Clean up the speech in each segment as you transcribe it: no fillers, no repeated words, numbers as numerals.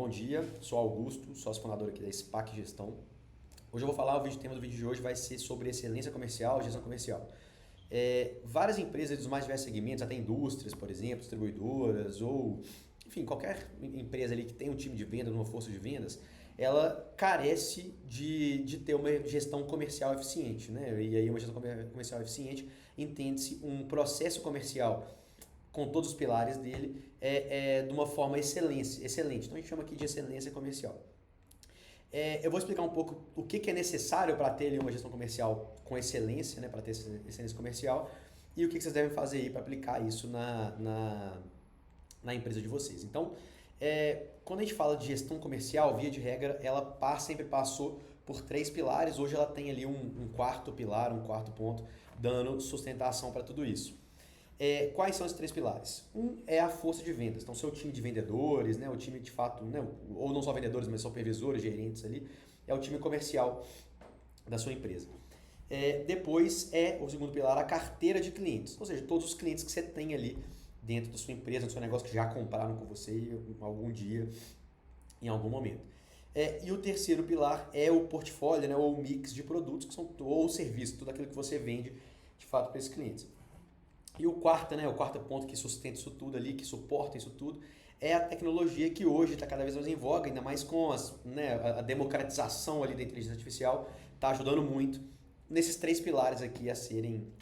bom dia. Sou Augusto, sócio fundador aqui da SPAC Gestão. Hoje eu vou falar, o tema do vídeo de hoje vai ser sobre excelência comercial e gestão comercial. Várias empresas dos mais diversos segmentos, até indústrias, por exemplo, distribuidoras ou, enfim, qualquer empresa ali que tem um time de venda, uma força de vendas, ela carece de ter uma gestão comercial eficiente, né? E aí uma gestão comercial eficiente entende-se um processo comercial com todos os pilares dele, de uma forma excelente. Então a gente chama aqui de excelência comercial. Eu vou explicar um pouco o que é necessário para ter ali uma gestão comercial com excelência, né, para ter excelência comercial, e o que vocês devem fazer aí para aplicar isso na empresa de vocês. Então, quando a gente fala de gestão comercial, via de regra, ela sempre passou por 3 pilares. Hoje ela tem ali um quarto pilar, um quarto ponto, dando sustentação para tudo isso. Quais são esses 3 pilares? Um é a força de vendas. Então, seu time de vendedores, né, o time de fato, né, ou não só vendedores, mas supervisores, gerentes ali, é o time comercial da sua empresa. Depois o segundo pilar, a carteira de clientes. Ou seja, todos os clientes que você tem ali dentro da sua empresa, do seu negócio, que já compraram com você algum dia, em algum momento. E o terceiro pilar é o portfólio, né, ou o mix de produtos, que são, ou o serviço, tudo aquilo que você vende de fato para esses clientes. E o quarto ponto que sustenta isso tudo ali, que suporta isso tudo, é a tecnologia que hoje está cada vez mais em voga, ainda mais com a democratização ali da inteligência artificial, está ajudando muito nesses 3 pilares aqui a serem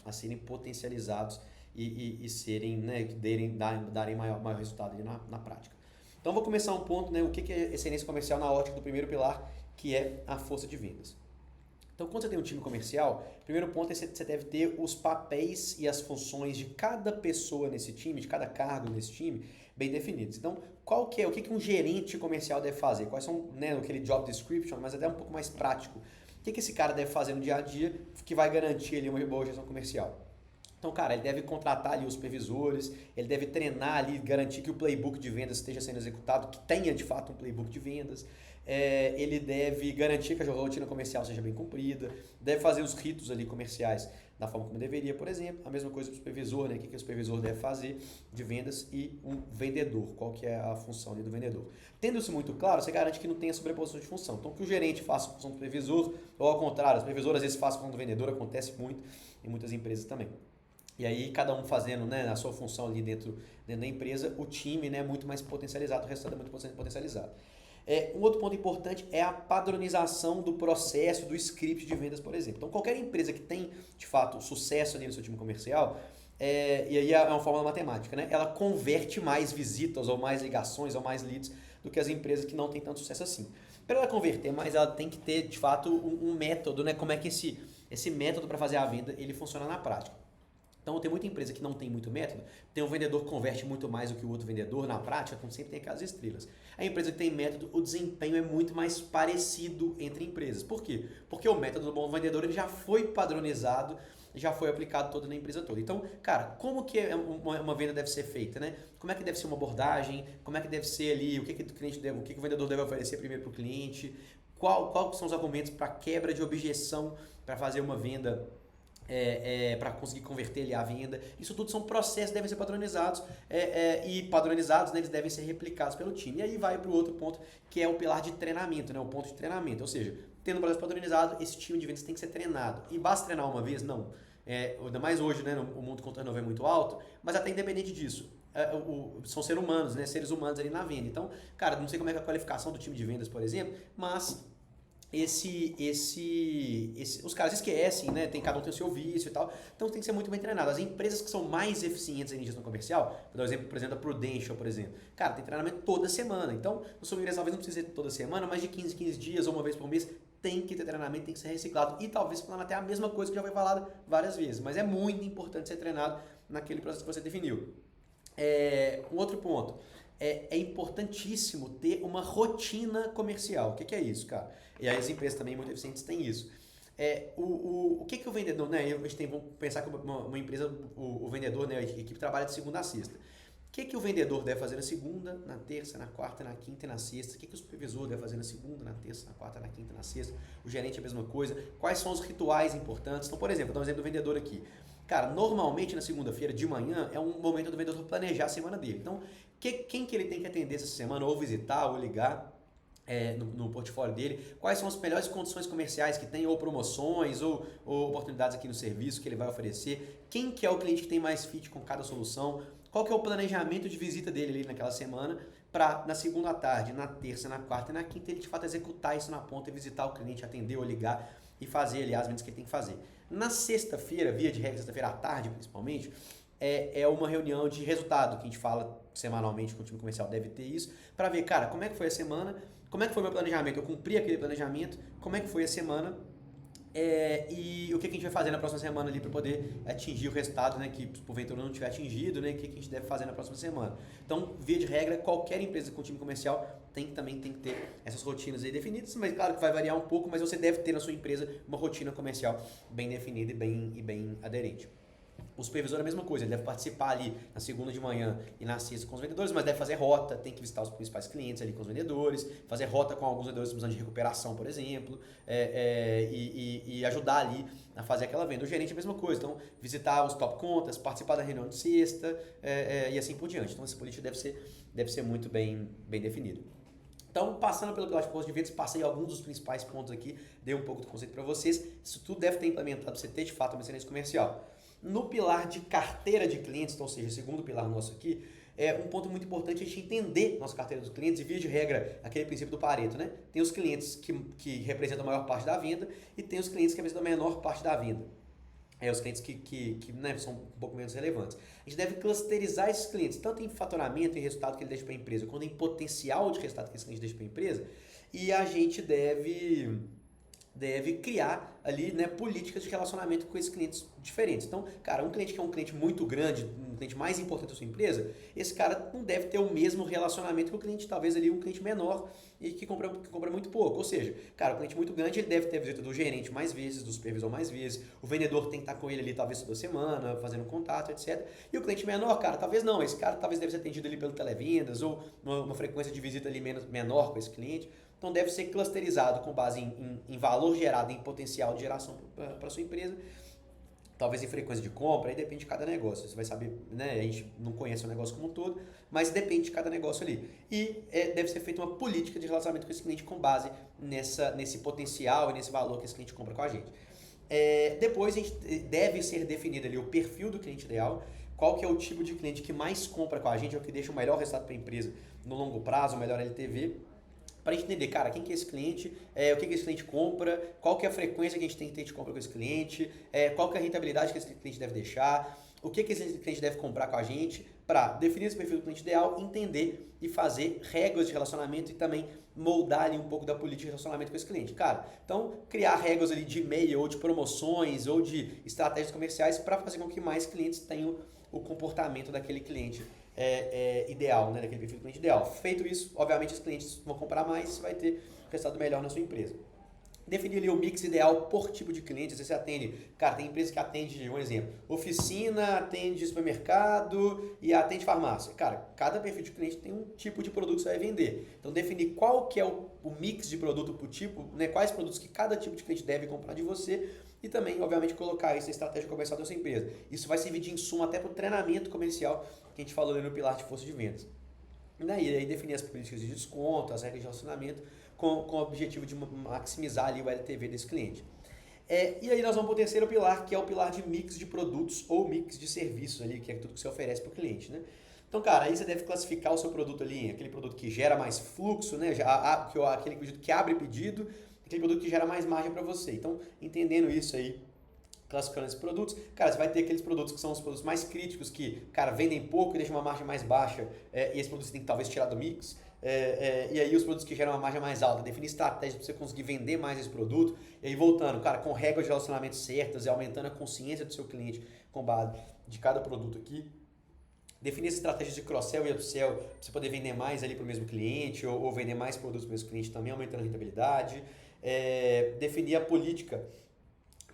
potencializados e serem, né, darem maior resultado ali na prática. Então vou começar um ponto, né, o que é excelência comercial na ótica do primeiro pilar, que é a força de vendas. Então, quando você tem um time comercial, o primeiro ponto é que você deve ter os papéis e as funções de cada pessoa nesse time, de cada cargo nesse time, bem definidos. Então, o que um gerente comercial deve fazer? Quais são, né, aquele job description, mas até um pouco mais prático. O que esse cara deve fazer no dia a dia que vai garantir ali uma boa gestão comercial? Então, cara, ele deve contratar ali os supervisores, ele deve treinar ali, garantir que o playbook de vendas esteja sendo executado, que tenha de fato um playbook de vendas. Ele deve garantir que a rotina comercial seja bem cumprida, deve fazer os ritos ali comerciais da forma como deveria, por exemplo. A mesma coisa para o supervisor, né? O que o supervisor deve fazer de vendas, e um vendedor, qual que é a função ali do vendedor. Tendo isso muito claro, você garante que não tenha sobreposição de função. Então, que o gerente faça a função do supervisor, ou ao contrário, o supervisor às vezes faz a função do vendedor, acontece muito em muitas empresas também. E aí, cada um fazendo, né, a sua função ali dentro da empresa, o time, né, é muito mais potencializado, o resultado é muito potencializado. Um outro ponto importante é a padronização do processo, do script de vendas, por exemplo. Então, qualquer empresa que tem, de fato, sucesso ali no seu time comercial, e aí é uma fórmula matemática, né, ela converte mais visitas, ou mais ligações, ou mais leads, do que as empresas que não têm tanto sucesso assim. Para ela converter mais, ela tem que ter, de fato, um método, né, como é que esse método para fazer a venda ele funciona na prática. Então, tem muita empresa que não tem muito método, tem um vendedor que converte muito mais do que o outro vendedor, na prática, como sempre tem aquelas estrelas. A empresa que tem método, o desempenho é muito mais parecido entre empresas. Por quê? Porque o método do bom vendedor ele já foi padronizado, já foi aplicado todo na empresa toda. Então, cara, como que uma venda deve ser feita, né? Como é que deve ser uma abordagem, como é que deve ser ali, o que o vendedor deve oferecer primeiro para o cliente, quais são os argumentos para quebra de objeção para fazer uma venda, para conseguir converter ele à venda. Isso tudo são processos que devem ser padronizados, e padronizados, né, eles devem ser replicados pelo time. E aí vai para o outro ponto, que é o pilar de treinamento, né, o ponto de treinamento. Ou seja, tendo um processo padronizado, esse time de vendas tem que ser treinado. E basta treinar uma vez? Não. Ainda mais hoje, né, o mundo com turnover é muito alto, mas até independente disso, são seres humanos, né, seres humanos ali na venda. Então, cara, não sei como é a qualificação do time de vendas, por exemplo, mas os caras esquecem, né? Cada um tem o seu vício e tal, então tem que ser muito bem treinado. As empresas que são mais eficientes em gestão comercial, vou dar um exemplo, por exemplo, da Prudential, por exemplo, cara, tem treinamento toda semana. Então, no seu inglês talvez não precise ser toda semana, mas de 15 em 15 dias ou uma vez por mês tem que ter treinamento, tem que ser reciclado, e talvez falando até a mesma coisa que já foi falada várias vezes, mas é muito importante ser treinado naquele processo que você definiu. Um outro ponto, é importantíssimo ter uma rotina comercial. O que é isso, cara? E aí as empresas também muito eficientes têm isso. O que o vendedor, né? Vamos pensar que uma empresa, o vendedor, né? A equipe trabalha de segunda a sexta. O que o vendedor deve fazer na segunda, na terça, na quarta, na quinta e na sexta? O que o supervisor deve fazer na segunda, na terça, na quarta, na quinta e na sexta? O gerente é a mesma coisa. Quais são os rituais importantes? Então, por exemplo, vou dar um exemplo do vendedor aqui. Cara, normalmente na segunda-feira de manhã é um momento do vendedor planejar a semana dele. Então, quem que ele tem que atender essa semana, ou visitar, ou ligar no portfólio dele, quais são as melhores condições comerciais que tem, ou promoções, ou oportunidades aqui no serviço que ele vai oferecer, quem que é o cliente que tem mais fit com cada solução, qual que é o planejamento de visita dele ali naquela semana, para na segunda à tarde, na terça, na quarta e na quinta ele de fato executar isso na ponta e visitar o cliente, atender ou ligar e fazer ali as vendas que ele tem que fazer. Na sexta-feira, via de regra, sexta-feira à tarde principalmente, é uma reunião de resultado que a gente fala semanalmente com o time comercial, deve ter isso, para ver, cara, como é que foi a semana, como é que foi o meu planejamento, eu cumpri aquele planejamento, como é que foi a semana e o que a gente vai fazer na próxima semana ali para poder atingir o resultado, né, que porventura não tiver atingido, né, o que a gente deve fazer na próxima semana. Então, via de regra, qualquer empresa com time comercial também tem que ter essas rotinas aí definidas, mas claro que vai variar um pouco, mas você deve ter na sua empresa uma rotina comercial bem definida e bem aderente. O supervisor é a mesma coisa, ele deve participar ali na segunda de manhã e na sexta com os vendedores, mas deve fazer rota, tem que visitar os principais clientes ali com os vendedores, fazer rota com alguns vendedores precisando de recuperação, por exemplo, e ajudar ali a fazer aquela venda. O gerente é a mesma coisa, então visitar os top contas, participar da reunião de sexta e assim por diante. Então essa política deve ser muito bem definida. Então, passando pelo pilar de proposta de vendas, passei alguns dos principais pontos aqui, dei um pouco do conceito para vocês. Isso tudo deve ter implementado para você ter de fato uma excelência comercial. No pilar de carteira de clientes, então, ou seja, o segundo pilar nosso aqui, é um ponto muito importante a gente entender nossa carteira dos clientes e, via de regra, aquele princípio do Pareto, né? Tem os clientes que representam a maior parte da venda e tem os clientes que representam a menor parte da venda. Os clientes que né, são um pouco menos relevantes. A gente deve clusterizar esses clientes, tanto em faturamento e resultado que ele deixa para a empresa, quanto em potencial de resultado que esse cliente deixa para a empresa, e a gente deve criar ali, né, políticas de relacionamento com esses clientes diferentes. Então, cara, um cliente que é um cliente muito grande, um cliente mais importante da sua empresa, esse cara não deve ter o mesmo relacionamento que o cliente, talvez ali um cliente menor e que compra muito pouco. Ou seja, cara, o cliente muito grande, ele deve ter a visita do gerente mais vezes, do supervisor mais vezes, o vendedor tem que estar com ele ali talvez toda semana, fazendo contato, etc. E o cliente menor, cara, talvez não, esse cara talvez deve ser atendido ali pelo televendas ou uma frequência de visita ali menor com esse cliente. Então deve ser clusterizado com base em valor gerado, em potencial de geração para a sua empresa, talvez em frequência de compra, aí depende de cada negócio. Você vai saber, né? A gente não conhece o negócio como um todo, mas depende de cada negócio ali. E deve ser feita uma política de relacionamento com esse cliente com base nesse potencial e nesse valor que esse cliente compra com a gente. Depois a gente deve ser definido ali o perfil do cliente ideal, qual que é o tipo de cliente que mais compra com a gente, é o que deixa o melhor resultado para a empresa no longo prazo, o melhor LTV, para a gente entender, cara, quem que é esse cliente, o que esse cliente compra, qual que é a frequência que a gente tem que ter de compra com esse cliente, qual que é a rentabilidade que esse cliente deve deixar, o que esse cliente deve comprar com a gente, para definir esse perfil do cliente ideal, entender e fazer regras de relacionamento e também moldar ali um pouco da política de relacionamento com esse cliente. Cara, então criar regras ali de e-mail ou de promoções ou de estratégias comerciais para fazer com que mais clientes tenham o comportamento daquele cliente ideal, né, daquele perfil do cliente ideal. Feito isso, obviamente os clientes vão comprar mais e você vai ter resultado melhor na sua empresa. Definir ali o mix ideal por tipo de cliente. Você atende, cara, tem empresa que atende, um exemplo, oficina, atende supermercado e atende farmácia. Cara, cada perfil de cliente tem um tipo de produto que você vai vender. Então definir qual que é o mix de produto por tipo, né, quais produtos que cada tipo de cliente deve comprar de você e também, obviamente, colocar isso na estratégia comercial da sua empresa. Isso vai servir de insumo até para o treinamento comercial que a gente falou ali no pilar de força de vendas. E aí definir as políticas de desconto, as regras de relacionamento, com o objetivo de maximizar ali o LTV desse cliente. E aí nós vamos para o terceiro pilar, que é o pilar de mix de produtos ou mix de serviços ali, que é tudo que você oferece para o cliente, né? Então, cara, aí você deve classificar o seu produto ali, aquele produto que gera mais fluxo, né? Aquele produto que abre pedido, aquele produto que gera mais margem para você. Então, entendendo isso aí, classificando esses produtos, cara, você vai ter aqueles produtos que são os produtos mais críticos, que, cara, vendem pouco e deixam uma margem mais baixa, e esses produtos você tem que talvez tirar do mix. E aí os produtos que geram uma margem mais alta, definir estratégia para você conseguir vender mais esse produto, e aí voltando, cara, com regras de relacionamento certas e aumentando a consciência do seu cliente com base de cada produto aqui. Definir as estratégias de cross-sell e upsell para você poder vender mais ali para o mesmo cliente ou vender mais produtos para o mesmo cliente também, aumentando a rentabilidade. Definir a política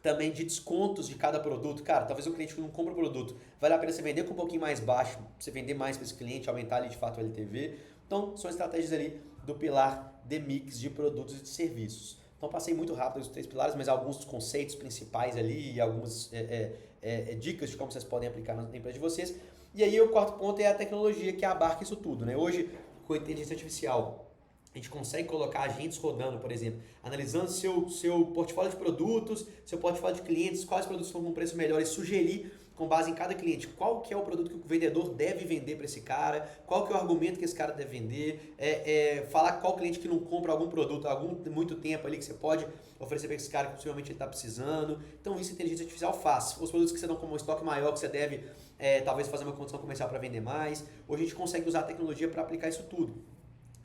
também de descontos de cada produto. Cara, talvez o cliente que não compra o produto, vale a pena você vender com um pouquinho mais baixo, você vender mais para esse cliente, aumentar ali de fato o LTV. Então, são estratégias ali do pilar de mix de produtos e de serviços. Então, passei muito rápido os 3 pilares, mas alguns dos conceitos principais ali e algumas dicas de como vocês podem aplicar na empresa de vocês. E aí, o quarto ponto é a tecnologia que abarca isso tudo, né? Hoje, com a inteligência artificial, a gente consegue colocar agentes rodando, por exemplo, analisando seu portfólio de produtos, seu portfólio de clientes, quais produtos estão com preço melhor e sugerir, com base em cada cliente, qual que é o produto que o vendedor deve vender para esse cara, qual que é o argumento que esse cara deve vender, falar qual cliente que não compra algum produto há muito tempo ali que você pode oferecer para esse cara que possivelmente ele está precisando. Então isso a inteligência artificial faz. Os produtos que você dão como um estoque maior, que você deve talvez fazer uma condição comercial para vender mais. Hoje a gente consegue usar a tecnologia para aplicar isso tudo.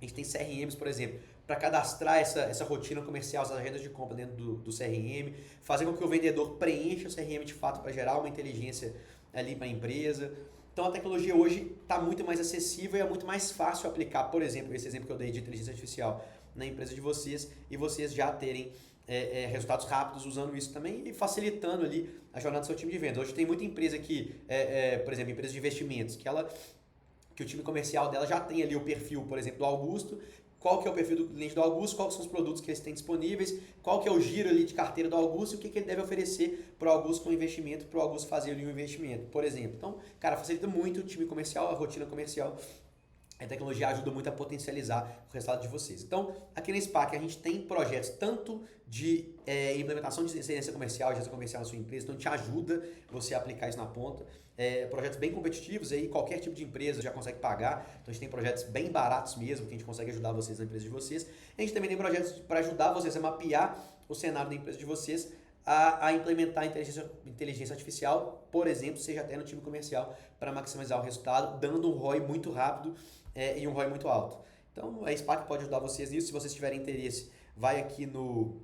A gente tem CRMs, por exemplo, para cadastrar essa rotina comercial, essas agendas de compra dentro do CRM, fazer com que o vendedor preencha o CRM de fato para gerar uma inteligência ali para a empresa. Então a tecnologia hoje está muito mais acessível e é muito mais fácil aplicar, por exemplo, esse exemplo que eu dei de inteligência artificial na empresa de vocês e vocês já terem resultados rápidos usando isso também e facilitando ali a jornada do seu time de vendas. Hoje tem muita empresa que, por exemplo, empresa de investimentos, que o time comercial dela já tem ali o perfil, por exemplo, do Augusto, qual que é o perfil do cliente do Augusto, quais são os produtos que eles têm disponíveis, qual que é o giro ali de carteira do Augusto e o que ele deve oferecer para o Augusto com investimento, para o Augusto fazer ali um investimento, por exemplo. Então, cara, facilita muito o time comercial, a rotina comercial. A tecnologia ajuda muito a potencializar o resultado de vocês. Então, aqui na SPAC a gente tem projetos tanto de implementação de excelência comercial, gestão comercial na sua empresa, então a gente ajuda você a aplicar isso na ponta. Projetos bem competitivos, aí qualquer tipo de empresa já consegue pagar, então a gente tem projetos bem baratos mesmo, que a gente consegue ajudar vocês na empresa de vocês. A gente também tem projetos para ajudar vocês a mapear o cenário da empresa de vocês, a implementar inteligência artificial, por exemplo, seja até no time comercial, para maximizar o resultado, dando um ROI muito rápido e um ROI muito alto. Então, a SPAC pode ajudar vocês nisso. Se vocês tiverem interesse, vai aqui no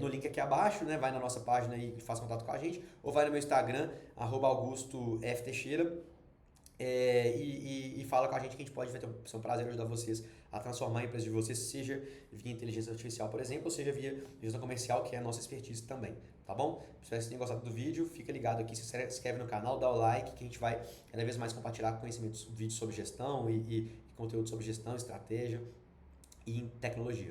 link aqui abaixo, né? Vai na nossa página e faz contato com a gente, ou vai no meu Instagram, @AugustoFTeixeira, e fala com a gente que a gente pode ser um prazer ajudar vocês a transformar a empresa de vocês, seja via inteligência artificial, por exemplo, ou seja via gestão comercial, que é a nossa expertise também, tá bom? Espero que vocês tenham gostado do vídeo, fica ligado aqui, se inscreve no canal, dá o like, que a gente vai cada vez mais compartilhar conhecimentos, vídeos sobre gestão e conteúdo sobre gestão, estratégia e tecnologia.